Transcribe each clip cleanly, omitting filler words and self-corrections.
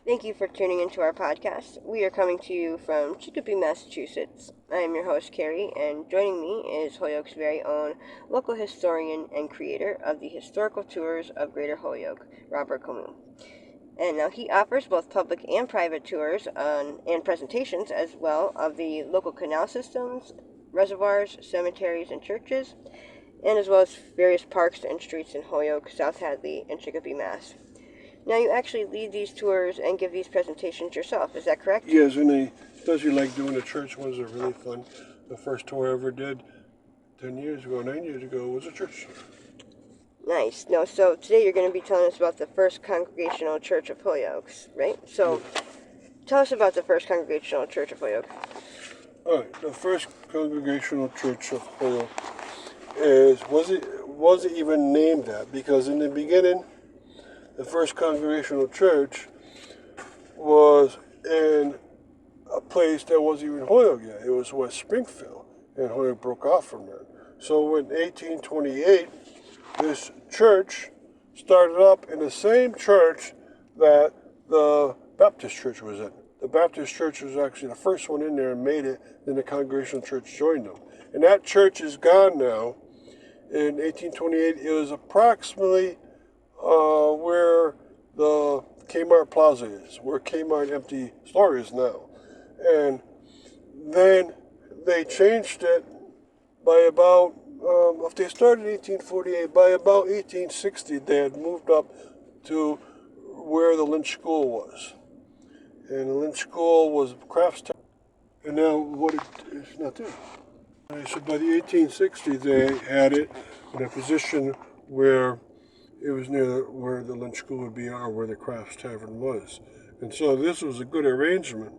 Thank you for tuning into our podcast. We are coming to you from Chicopee, Massachusetts. I am your host, Carrie, and joining me is Holyoke's very own local historian and creator of the historical tours of Greater Holyoke, Robert Camus. And now he offers both public and private tours and presentations as well of the local canal systems, reservoirs, cemeteries, and churches, and as well as various parks and streets in Holyoke, South Hadley, and Chicopee, Mass. Now, you actually lead these tours and give these presentations yourself, is that correct? Yes, and I especially like doing the church ones. Are really fun. The first tour I ever did 9 years ago, was a church tour. Nice. No, so today you're going to be telling us about the First Congregational Church of Holyoke, right? So, tell us about the First Congregational Church of Holyoke. All right, the First Congregational Church of Holyoke wasn't even named that, because in the beginning, the First Congregational Church was in a place that wasn't even Holyoke yet. It was West Springfield, and Holyoke broke off from that. So in 1828, this church started up in the same church that the Baptist church was in. The Baptist church was actually the first one in there and made it, then the Congregational church joined them. And that church is gone now. In 1828, it was approximately where the Kmart Plaza is, where Kmart empty store is now. And then they changed it by about, if they started in 1848, by about 1860, they had moved up to where the Lynch School was. And the Lynch School was Craftstown. And now it's not there. So by the 1860s, they had it in a position where it was near where the Lynch School would be, or where the Crafts Tavern was. And so this was a good arrangement.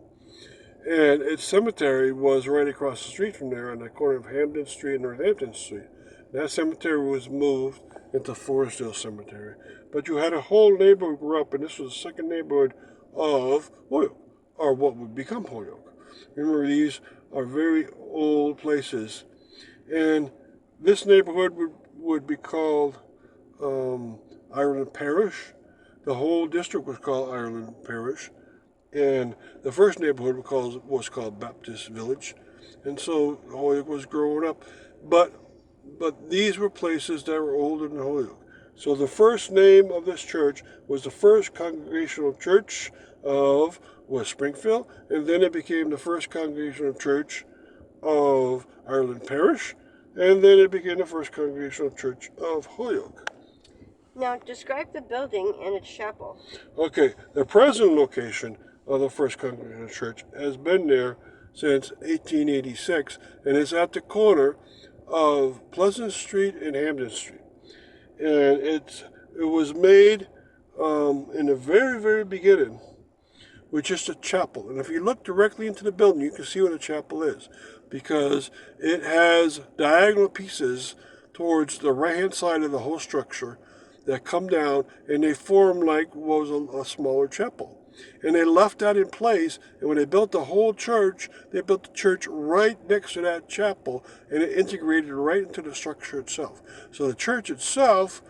And its cemetery was right across the street from there on the corner of Hampden Street and Northampton Street. That cemetery was moved into Forestdale Cemetery. But you had a whole neighborhood grew up, and this was the second neighborhood of Holyoke, or what would become Holyoke. Remember, these are very old places. And this neighborhood would be called Ireland Parish. The whole district was called Ireland Parish. And the first neighborhood was called Baptist Village. And so Holyoke was growing up. But these were places that were older than Holyoke. So the first name of this church was the First Congregational Church of West Springfield, and then it became the First Congregational Church of Ireland Parish, and then it became the First Congregational Church of Holyoke. Now, describe the building and its chapel. Okay, the present location of the First Congregational Church has been there since 1886, and it's at the corner of Pleasant Street and Hampden Street. And it was made in the very, very beginning with just a chapel. And if you look directly into the building, you can see what a chapel is, because it has diagonal pieces towards the right-hand side of the whole structure that come down, and they form like what was a smaller chapel. And they left that in place, and when they built the whole church, they built the church right next to that chapel, and it integrated right into the structure itself. So the church itself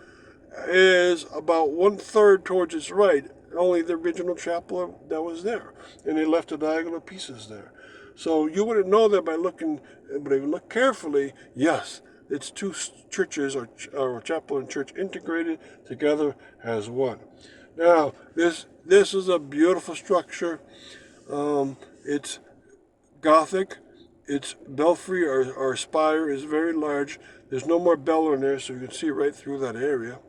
is about 1/3 towards its right, only the original chapel that was there, and they left the diagonal pieces there. So you wouldn't know that by looking, but if you look carefully, yes, it's two churches, or chapel and church, integrated together as one. Now, this is a beautiful structure. It's Gothic. Its belfry or spire is very large. There's no more bell in there, so you can see right through that area.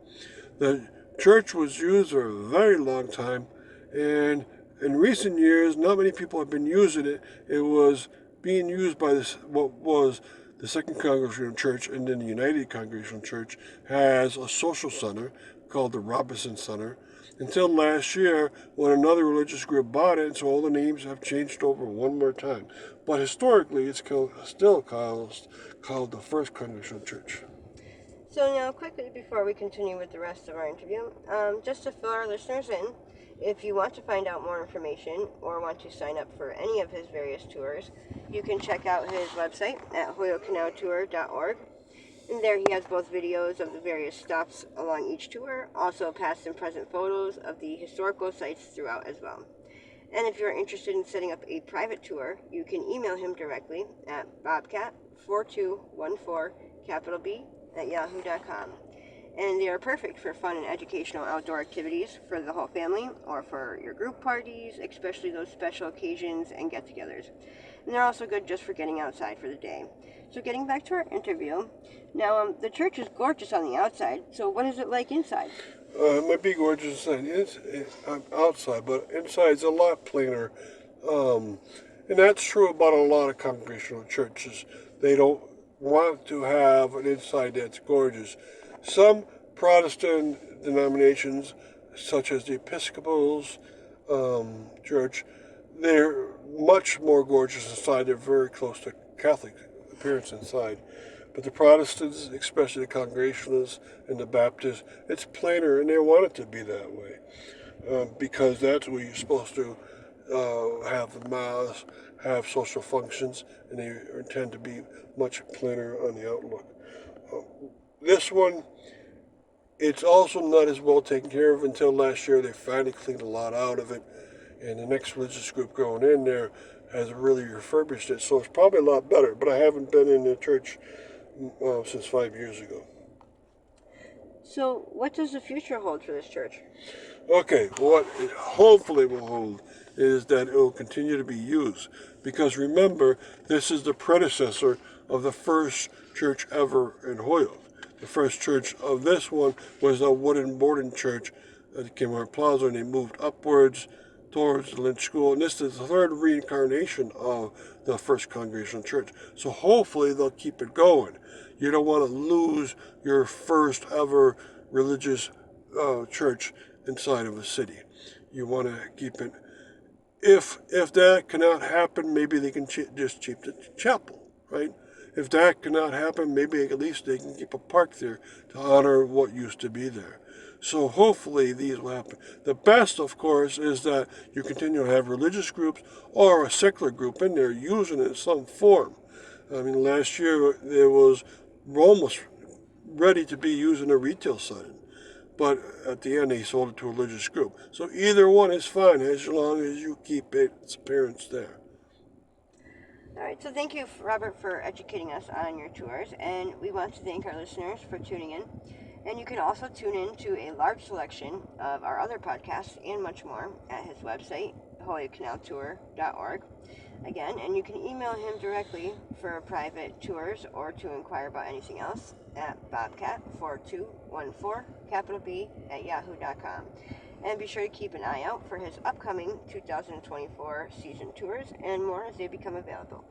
The church was used for a very long time, and in recent years, not many people have been using it. It was being used by what was the Second Congregational Church, and then the United Congregational Church has a social center called the Robinson Center, until last year when another religious group bought it, and so all the names have changed over one more time. But historically, it's still called the First Congregational Church. So now, quickly before we continue with the rest of our interview, just to fill our listeners in, if you want to find out more information or want to sign up for any of his various tours, you can check out his website at holyokecanaltour.org. And there he has both videos of the various stops along each tour, also past and present photos of the historical sites throughout as well. And if you're interested in setting up a private tour, you can email him directly at bobcat4214 capital B at yahoo.com. And they are perfect for fun and educational outdoor activities for the whole family or for your group parties, especially those special occasions and get-togethers. And they're also good just for getting outside for the day. So getting back to our interview, now the church is gorgeous on the outside, so what is it like inside? It might be gorgeous outside, but inside's a lot plainer. Um, and that's true about a lot of congregational churches. They don't want to have an inside that's gorgeous. Some Protestant denominations, such as the Episcopals Church, they're much more gorgeous inside. They're very close to Catholic appearance inside. But the Protestants, especially the Congregationalists and the Baptists, it's plainer, and they want it to be that way because that's where you're supposed to have the Mass, have social functions, and they tend to be much plainer on the outlook. This one, it's also not as well taken care of until last year. They finally cleaned a lot out of it, and the next religious group going in there has really refurbished it, so it's probably a lot better. But I haven't been in the church since 5 years ago. So what does the future hold for this church? Okay, what it hopefully will hold is that it will continue to be used. Because remember, this is the predecessor of the first church ever in Holyoke. The first church of this one was a wooden boarding church at Kmart Plaza, and they moved upwards towards the Lynch School. And this is the third reincarnation of the first Congregational Church. So hopefully they'll keep it going. You don't want to lose your first ever religious church inside of a city. You want to keep it. If that cannot happen, maybe they can just keep the chapel, right? If that cannot happen, maybe at least they can keep a park there to honor what used to be there. So hopefully these will happen. The best, of course, is that you continue to have religious groups or a secular group in there using it in some form. I mean, last year there was almost ready to be used in a retail setting, but at the end they sold it to a religious group. So either one is fine as long as you keep its appearance there. All right, so thank you, Robert, for educating us on your tours, and we want to thank our listeners for tuning in. And you can also tune in to a large selection of our other podcasts and much more at his website, holyokecanaltour.org. Again, and you can email him directly for private tours or to inquire about anything else at bobcat4214 capital B at yahoo.com. And be sure to keep an eye out for his upcoming 2024 season tours and more as they become available.